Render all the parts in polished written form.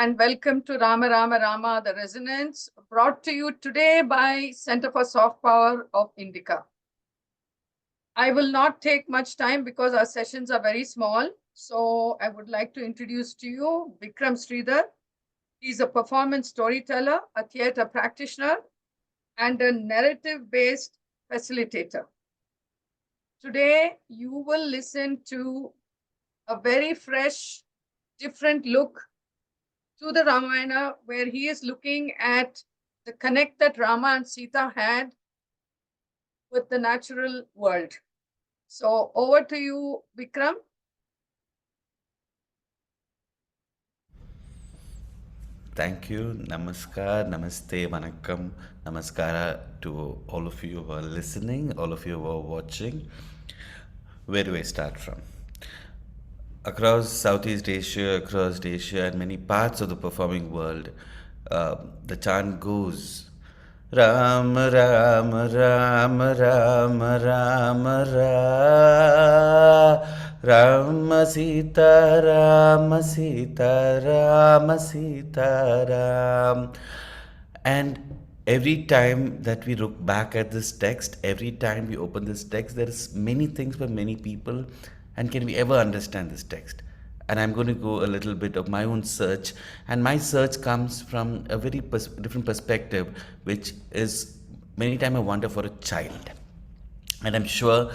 and welcome to Rama Rama Rama, the Resonance, brought to you today by Center for Soft Power of IndicA. I will not take much time because our sessions are very small. So I would like to introduce to you Vikram Sridhar. He's a performance storyteller, a theater practitioner, and a narrative-based facilitator. Today, you will listen to a very fresh, different look to the Ramayana, where he is looking at the connect that Rama and Sita had with the natural world. So over to you, Vikram. Thank you. Namaskar, namaste, vanakkam, namaskara to all of you who are listening, all of you who are watching. Where do I start from? Across Southeast Asia, across Asia, and many parts of the performing world, the chant goes Ram, Ram, Ram, Ram, Ram, Ram, Ram, Sita, Ram, Sita, Ram, Sita, Ram. And every time that we look back at this text, every time we open this text, there is many things for many people. And can we ever understand this text? And I'm going to go a little bit of my own search. And my search comes from a very different perspective, which is many times a wonder for a child. And I'm sure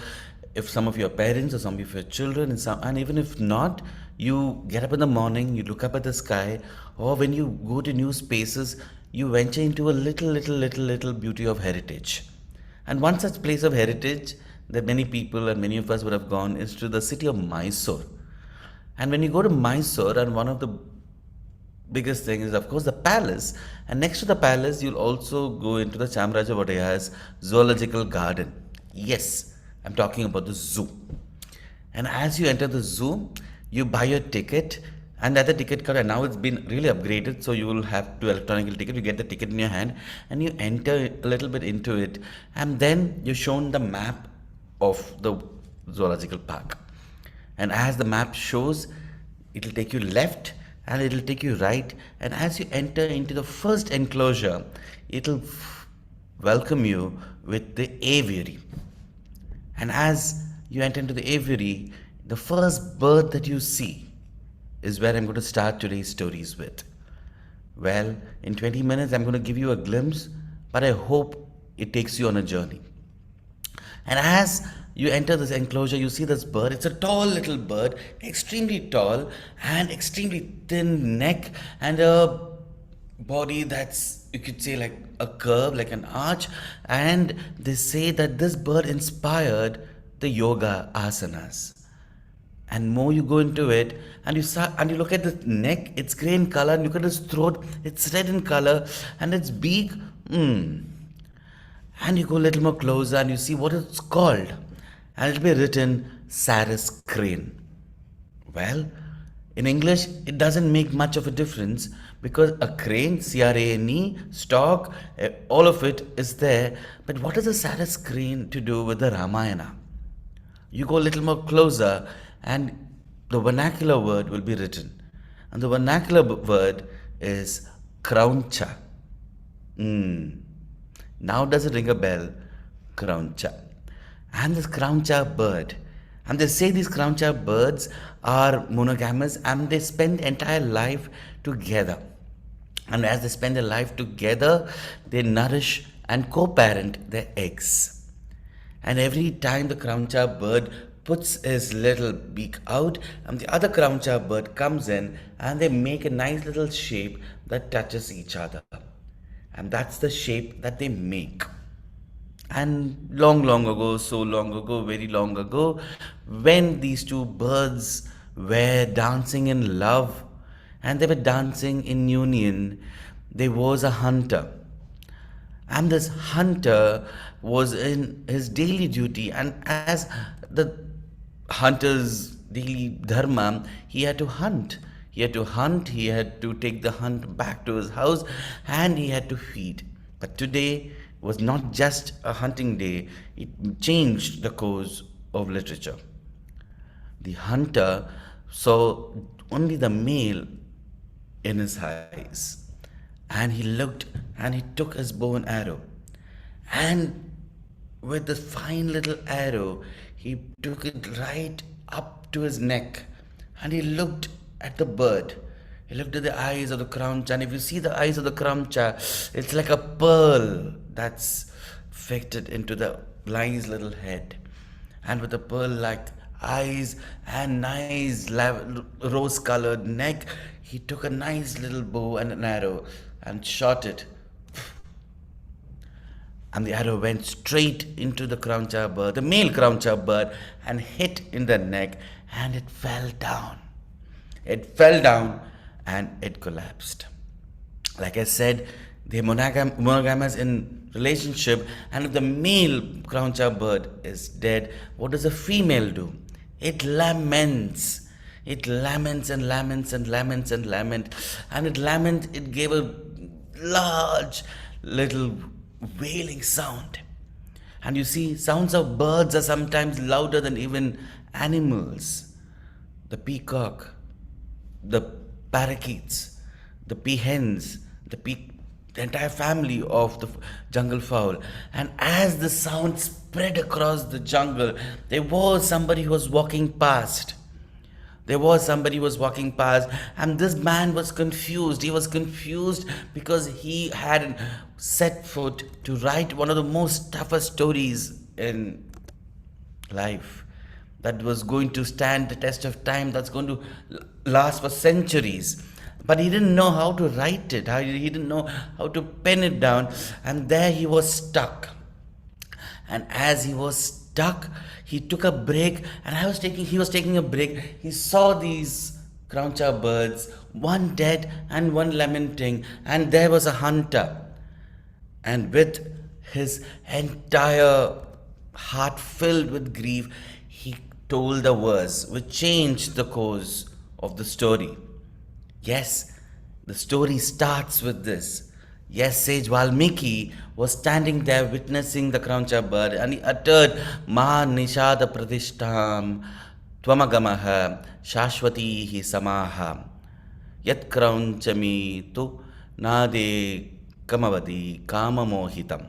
if some of your parents or some of your children, and even if not, you get up in the morning, you look up at the sky, or when you go to new spaces, you venture into a little beauty of heritage. And one such place of heritage that many people and many of us would have gone is to the city of Mysore. And when you go to Mysore, and one of the biggest thing is, of course, the palace. And next to the palace, you'll also go into the Chamraja Vodaya's zoological garden. Yes, I'm talking about the zoo. And as you enter the zoo, you buy your ticket, and at the ticket counter, now it's been really upgraded, so you will have to electronic ticket. You get the ticket in your hand, and you enter a little bit into it, and then you're shown the map of the zoological park. And as the map shows, it'll take you left and it'll take you right. And as you enter into the first enclosure, it'll welcome you with the aviary. And as you enter into the aviary, the first bird that you see is where I'm going to start today's stories with. Well, in 20 minutes, I'm going to give you a glimpse, but I hope it takes you on a journey. And as you enter this enclosure, you see this bird. It's a tall little bird, extremely tall and extremely thin neck and a body that's, you could say, like a curve, like an arch. And they say that this bird inspired the yoga asanas. And more you go into it, and you look at the neck, it's grey in color, and look at its throat, it's red in color, and its beak, and you go a little more closer and you see what it's called. And it'll be written Saris crane. Well, in English, it doesn't make much of a difference because a crane, C-R-A-N-E, stock, all of it is there. But what is a Saris crane to do with the Ramayana? You go a little more closer and the vernacular word will be written. And the vernacular word is Krauncha. Now does it ring a bell? Krauncha. And this Krauncha bird. And they say these Krauncha birds are monogamous and they spend entire life together. And as they spend their life together, they nourish and co-parent their eggs. And every time the Krauncha bird puts his little beak out, and the other Krauncha bird comes in, and they make a nice little shape that touches each other. And that's the shape that they make. And long ago, so long ago, very long ago, when these two birds were dancing in love and they were dancing in union, there was a hunter. And this hunter was in his daily duty, and as the hunter's daily dharma, he had to hunt. He had to take the hunt back to his house, and he had to feed. But today was not just a hunting day, it changed the course of literature. The hunter saw only the male in his eyes. And he looked and he took his bow and arrow. And with the fine little arrow, he took it right up to his neck. And he looked at the bird. He looked at the eyes of the Krauncha. And if you see the eyes of the Krauncha, it's like a pearl that's fitted into the lion's little head. And with the pearl like eyes and nice rose colored neck, he took a nice little bow and an arrow and shot it. And the arrow went straight into the Krauncha bird, the male Krauncha bird, and hit in the neck, and it fell down. It fell down and it collapsed. Like I said, they're monogamous in relationship, and if the male Krauncha bird is dead, what does the female do? It laments. It laments and laments and laments and laments. And it gave a large little wailing sound. And you see, sounds of birds are sometimes louder than even animals. The peacock, the parakeets, the peahens, the entire family of the jungle fowl. And as the sound spread across the jungle, there was somebody who was walking past. And this man was confused. He was confused because he had set foot to write one of the most toughest stories in life, that was going to stand the test of time, that's going to last for centuries. But he didn't know how to write it, he didn't know how to pen it down, and there he was stuck. And as he was stuck, he took a break, and he was taking a break. He saw these Krauncha birds, one dead and one lamenting, and there was a hunter. And with his entire heart filled with grief, he told the verse which changed the course of the story. Yes, the story starts with this. Yes, sage Valmiki was standing there witnessing the Krauncha bird, and he uttered Ma Nishada Pradishtam Tvamagamaha Shashwatihi Samaha Yat Kraunchami Tu Nade Kamavadi Kamamohitam.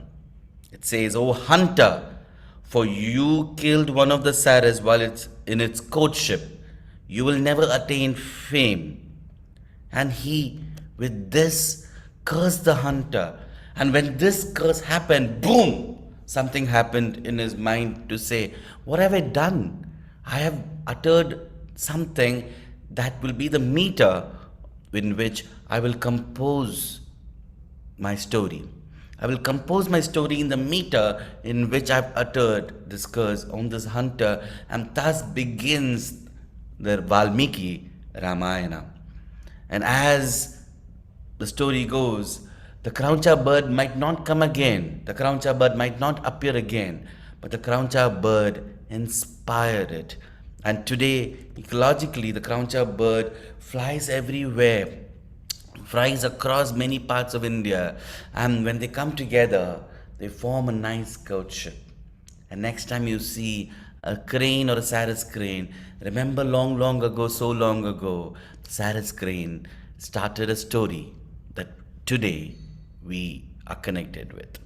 It says, O hunter, for you killed one of the saras while it's in its courtship. You will never attain fame. And he, with this, cursed the hunter. And when this curse happened, boom, something happened in his mind to say, what have I done? I have uttered something that will be the meter in which I will compose my story. I will compose my story in the meter in which I've uttered this curse on this hunter, and thus begins the Valmiki Ramayana. And as the story goes, the Krauncha bird might not come again, the Krauncha bird might not appear again, but the Krauncha bird inspired it. And today, ecologically, the Krauncha bird flies everywhere, flies across many parts of India, and when they come together, they form a nice courtship. And next time you see a crane or a saris crane, remember long ago, so long ago, the saris crane started a story that today we are connected with.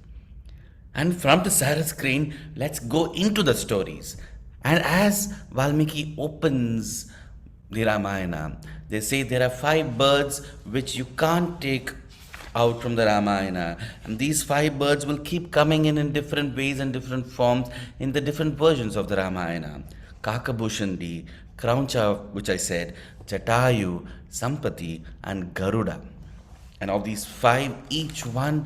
And from the saris crane, let's go into the stories. And as Valmiki opens the Ramayana, they say there are 5 birds which you can't take out from the Ramayana, and these 5 birds will keep coming in different ways and different forms in the different versions of the Ramayana. Kakabhushandi, Krauncha, which I said, Jatayu, Sampati, and Garuda. And of these 5, each one,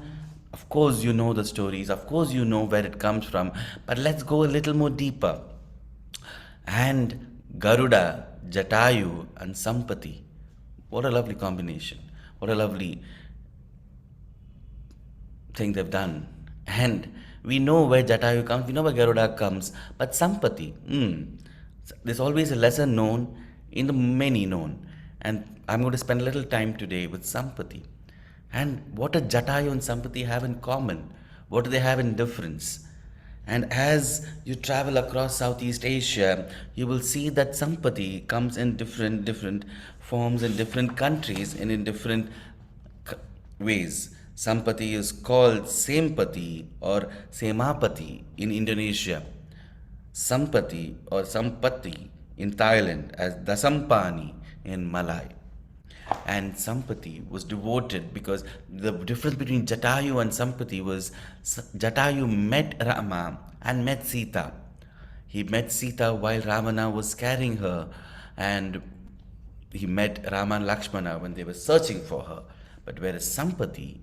of course you know the stories, of course you know where it comes from, but let's go a little more deeper. And Garuda, Jatayu, and Sampati. What a lovely combination. What a lovely thing they've done. And we know where Jatayu comes, we know where Garuda comes, but Sampati, there's always a lesser known in the many known. And I'm going to spend a little time today with Sampati. And what do Jatayu and Sampati have in common? What do they have in difference? And as you travel across Southeast Asia, you will see that Sampati comes in different forms in different countries and in different c- ways. Sampati is called Sempati or Semapati in Indonesia. Sampati or Sampati in Thailand as Dasampani in Malay. And Sampati was devoted because the difference between Jatayu and Sampati was Jatayu met Rama and met Sita. He met Sita while Ravana was carrying her, and he met Rama and Lakshmana when they were searching for her. But whereas Sampati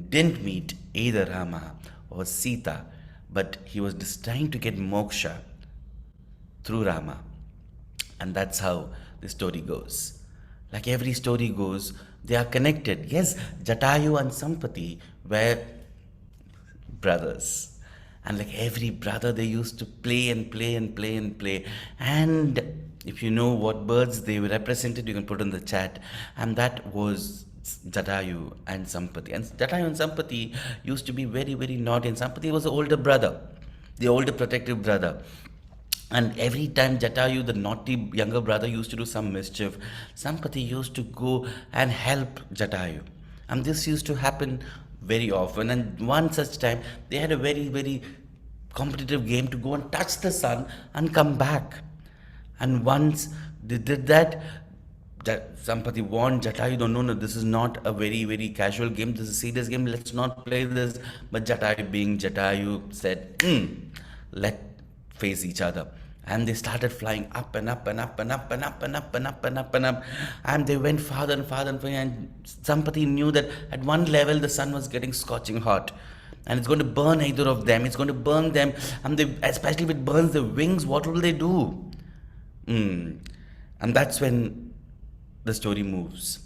didn't meet either Rama or Sita, but he was just trying to get moksha through Rama. And that's how the story goes. Like every story goes, they are connected. Yes, Jatayu and Sampati were brothers. And like every brother, they used to play and play and play and play. And if you know what birds they were represented, you can put in the chat. And that was Jatayu and Sampati. And Jatayu and Sampati used to be very, very naughty. And Sampati was the older brother, the older protective brother. And every time Jatayu, the naughty younger brother, used to do some mischief, Sampati used to go and help Jatayu. And this used to happen very often. And one such time, they had a very, very competitive game to go and touch the sun and come back. And once they did that, Sampati warned Jatayu, no, this is not a very, very casual game. This is a serious game. Let's not play this. But Jatayu, being Jatayu, said, let face each other. And they started flying up and up and up and up and up and up and up and up and up. And they went farther and farther and farther. And Sampati knew that at one level the sun was getting scorching hot. And it's going to burn either of them. It's going to burn them. And they, especially if it burns the wings, what will they do? And that's when the story moves.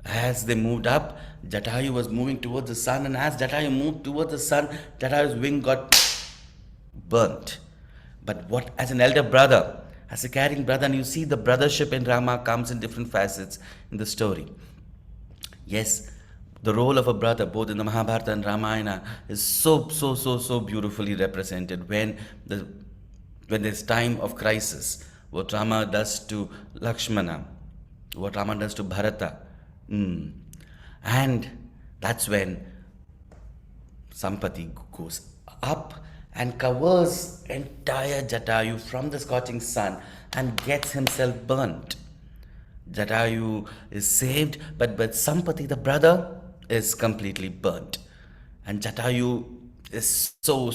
As they moved up, Jatayu was moving towards the sun. And as Jatayu moved towards the sun, Jatayu's wing got burnt. But what, as an elder brother, as a caring brother, and you see the brothership in Rama comes in different facets in the story. Yes, the role of a brother, both in the Mahabharata and Ramayana, is so beautifully represented when there's time of crisis. What Rama does to Lakshmana, what Rama does to Bharata. And that's when Sampati goes up and covers entire Jatayu from the scorching sun and gets himself burnt. Jatayu is saved, but Sampati, the brother, is completely burnt. And Jatayu is so,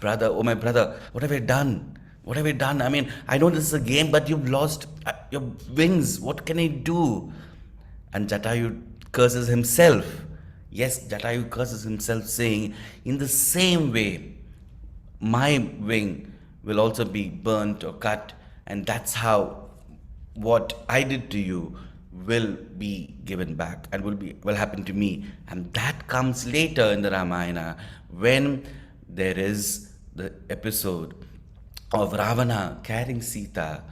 brother, oh my brother, what have I done? What have I done? I mean, I know this is a game, but you've lost your wings. What can I do? And Jatayu curses himself. Yes, Jatayu curses himself, saying, in the same way, my wing will also be burnt or cut, and that's how what I did to you will be given back and will happen to me. And that comes later in the Ramayana when there is the episode of Ravana carrying Sita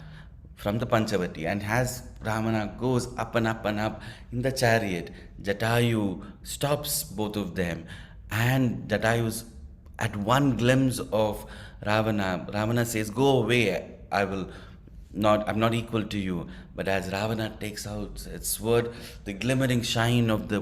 from the Panchavati, and as Ravana goes up and up and up in the chariot, Jatayu stops both of them, and Jatayu's at one glimpse of Ravana says, "Go away, I'm not equal to you." But as Ravana takes out its sword, the glimmering shine of the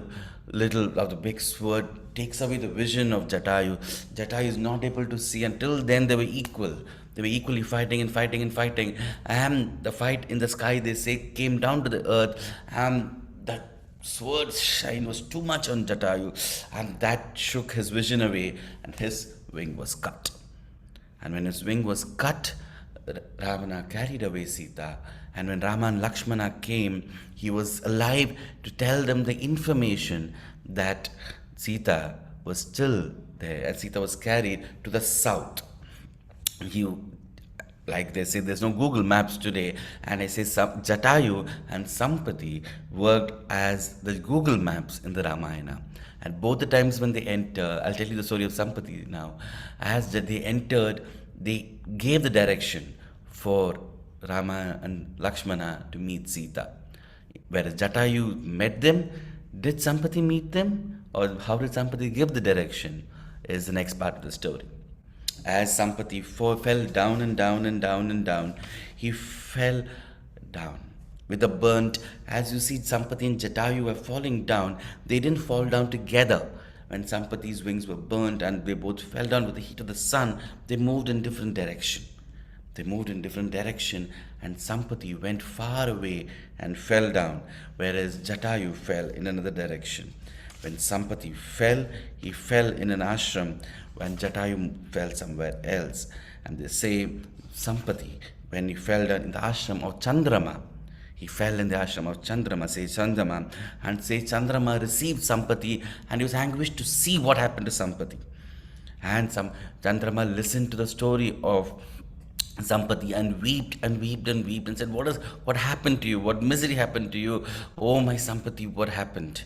big sword takes away the vision of Jatayu. Jatayu is not able to see. Until then, they were equal. They were equally fighting and fighting and fighting. And the fight in the sky, they say, came down to the earth. And that sword's shine was too much on Jatayu. And that shook his vision away. And his wing was cut. And when his wing was cut, Ravana carried away Sita. And when Rama and Lakshmana came, he was alive to tell them the information that Sita was still there. And Sita was carried to the south. Like they say, there's no Google Maps today, and I say Jatayu and Sampati worked as the Google Maps in the Ramayana. And both the times when they enter, I'll tell you the story of Sampati now. As they entered, they gave the direction for Rama and Lakshmana to meet Sita. Whereas Jatayu met them, did Sampati meet them? Or how did Sampati give the direction? is the next part of the story. As Sampati fell down and down and down and down, he fell down with a burnt. As you see, Sampati and Jatayu were falling down. They didn't fall down together. When Sampati's wings were burnt and they both fell down with the heat of the sun, they moved in different direction. They moved in different direction, and Sampati went far away and fell down, whereas Jatayu fell in another direction. When Sampati fell, he fell in an ashram, when Jatayu fell somewhere else. And they say Sampati, when he fell down in the ashram of Chandrama, he fell in the ashram of Chandrama, say Chandrama, and say Chandrama received Sampati, and he was anguished to see what happened to Sampati. And Chandrama listened to the story of Sampati and wept and wept and wept and said, what happened to you? What misery happened to you? Oh my Sampati, what happened?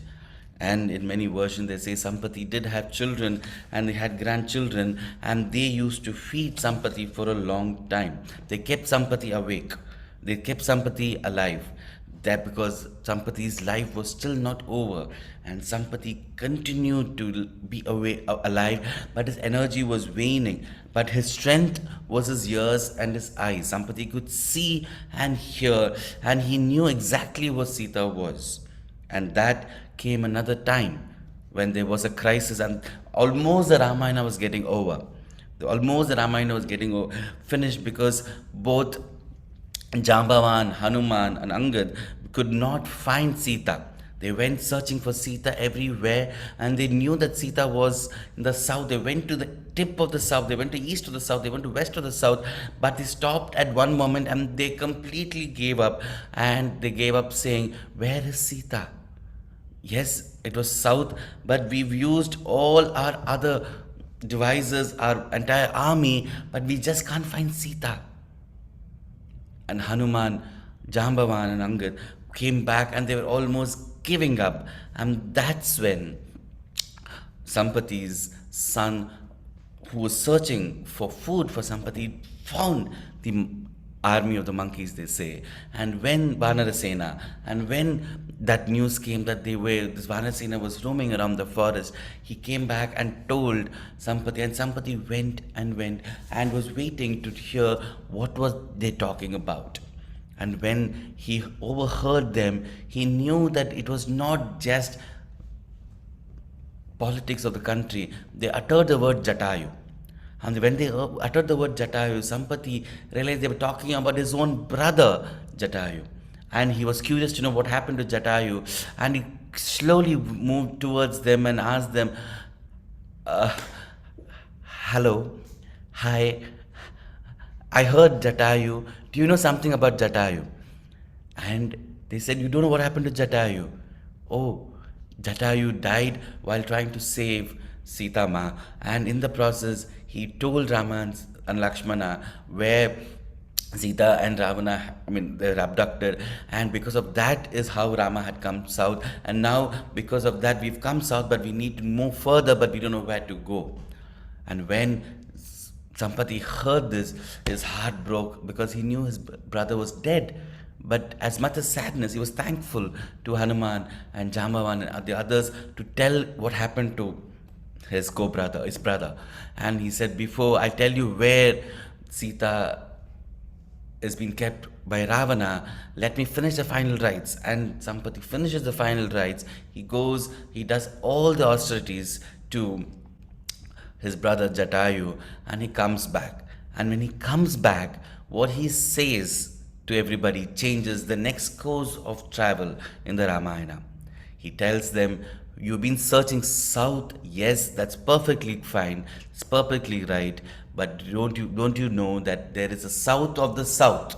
And in many versions they say Sampati did have children and they had grandchildren, and they used to feed Sampati for a long time. They kept Sampati awake. They kept Sampati alive. That because Sampati's life was still not over, and Sampati continued to be alive, but his energy was waning. But his strength was his ears and his eyes. Sampati could see and hear, and he knew exactly what Sita was. And that came another time when there was a crisis, and almost the Ramayana was getting over. Almost the Ramayana was getting finished, because both Jambavan, Hanuman, and Angad could not find Sita. They went searching for Sita everywhere, and they knew that Sita was in the south. They went to the tip of the south, they went to east of the south, they went to west of the south, but they stopped at one moment and they completely gave up. And they gave up saying, where is Sita? Yes, it was south, but we've used all our other devices, our entire army, but we just can't find Sita. And Hanuman, Jambavan, and Angad came back, and they were almost giving up. And that's when Sampati's son, who was searching for food for Sampati, found the army of the monkeys, they say. And when Vanarasena, and when that news came that this Vanarasena was roaming around the forest, he came back and told Sampati, and Sampati went and was waiting to hear what was they talking about. And when he overheard them, he knew that it was not just politics of the country. They uttered the word Jatayu. And when they uttered the word Jatayu, Sampati realized they were talking about his own brother, Jatayu. And he was curious to know what happened to Jatayu. And he slowly moved towards them and asked them, hello, hi, I heard Jatayu. Do you know something about Jatayu? And they said, you don't know what happened to Jatayu? Oh, Jatayu died while trying to save Sita Ma, and in the process he told Rama and Lakshmana where Sita and Ravana, they were abducted, and because of that is how Rama had come south. And now because of that we've come south, but we need to move further, but we don't know where to go. And when Sampati heard this, his heart broke, because he knew his brother was dead. But as much as sadness, he was thankful to Hanuman and Jambavan and the others to tell what happened to his brother. And he said, before I tell you where Sita is being kept by Ravana, let me finish the final rites. And Sampati finishes the final rites. He goes, he does all the austerities to his brother Jatayu, and he comes back. And when he comes back, what he says to everybody changes the next course of travel in the Ramayana. He tells them, you've been searching south. Yes, that's perfectly fine. It's perfectly right. But don't you know that there is a south of the south?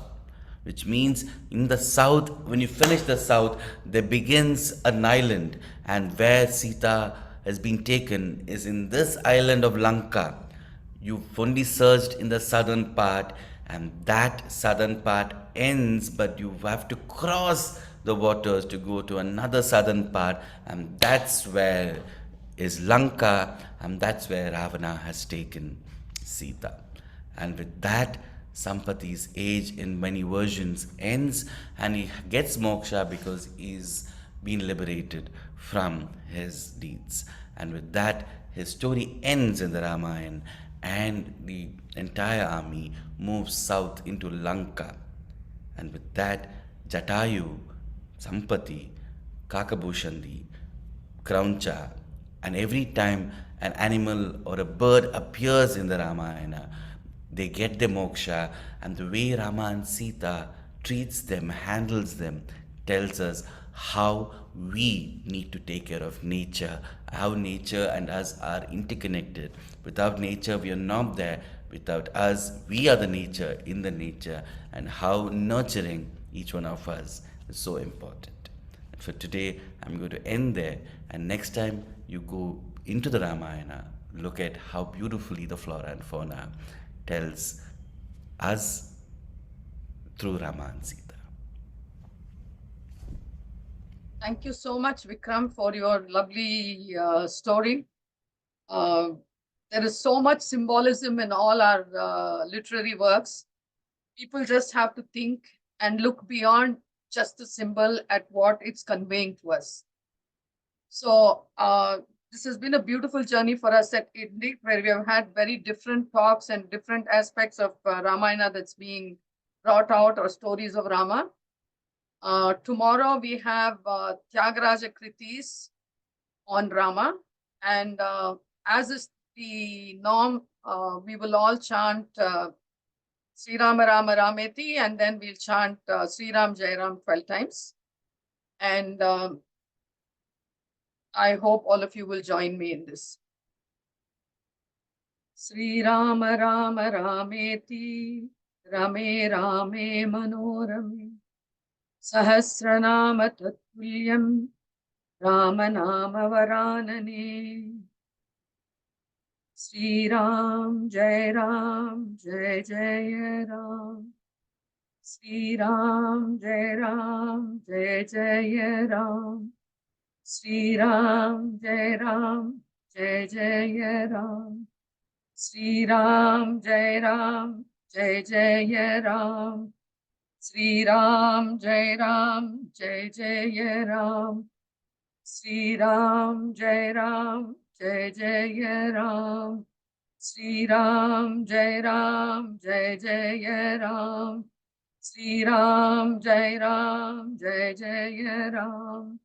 Which means in the south, when you finish the south, there begins an island. And where Sita has been taken is in this island of Lanka. You've only searched in the southern part, and that southern part ends, but you have to cross the waters to go to another southern part, and that's where is Lanka, and that's where Ravana has taken Sita. And with that, Sampati's age in many versions ends, and he gets moksha because he's been liberated from his deeds. And with that, his story ends in the Ramayana, and the entire army moves south into Lanka. And with that, Jatayu, Sampati, Kakabhushandi, Krauncha, and every time an animal or a bird appears in the Ramayana, they get the moksha, and the way Rama and Sita treats them, handles them, tells us how we need to take care of nature, how nature and us are interconnected. Without nature, we are not there. Without us, we are the nature in the nature, and how nurturing each one of us is so important. And for today, I'm going to end there, and next time you go into the Ramayana, look at how beautifully the flora and fauna tells us through Rama and Sita. Thank you so much, Vikram, for your lovely story. There is so much symbolism in all our literary works. People just have to think and look beyond just the symbol at what it's conveying to us. So this has been a beautiful journey for us at IndicA, where we have had very different talks and different aspects of Ramayana that's being brought out, or stories of Rama. Tomorrow we have Tyagaraja Kritis on Rama, and as is the norm, we will all chant Sri Rama Rama Rameti, and then we'll chant Sri Ram Jai Ram 12 times. And I hope all of you will join me in this. Sri Rama Rama Rameti, Rame Rame Manorame, Sahasranama Tattulyam, Ramanama Varanane. Sri Ram Jai Ram, Jai Jai Ram. Sri Ram Jai Ram, Jai Jai Ram. Sri Ram Jai Ram, Jai Jai Ram. Sri Ram Jai Ram, Jai Jai Ram. Sri Ram Jai Ram, Jai Jai Ram. Sri Ram Jai Ram, Jai Jai Ram. Sri Ram Jai Ram, Jai Jai Ram. Sri Ram Jai Ram, Jai Jai Ram.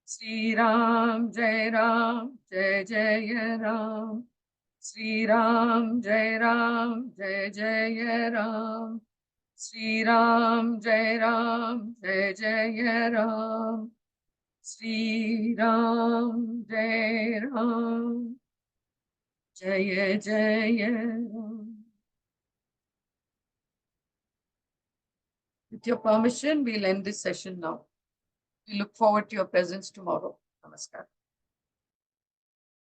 Sri Ram Jai Ram, Jai Jai Ram. Sri Ram Jai Ram, Jai Jai Ram. Sri Ram Jai Ram, Jai Jai Ram. Sri Ram Jai Ram, Jai Jai Ram. With your permission, we'll end this session now. We look forward to your presence tomorrow. Namaskar.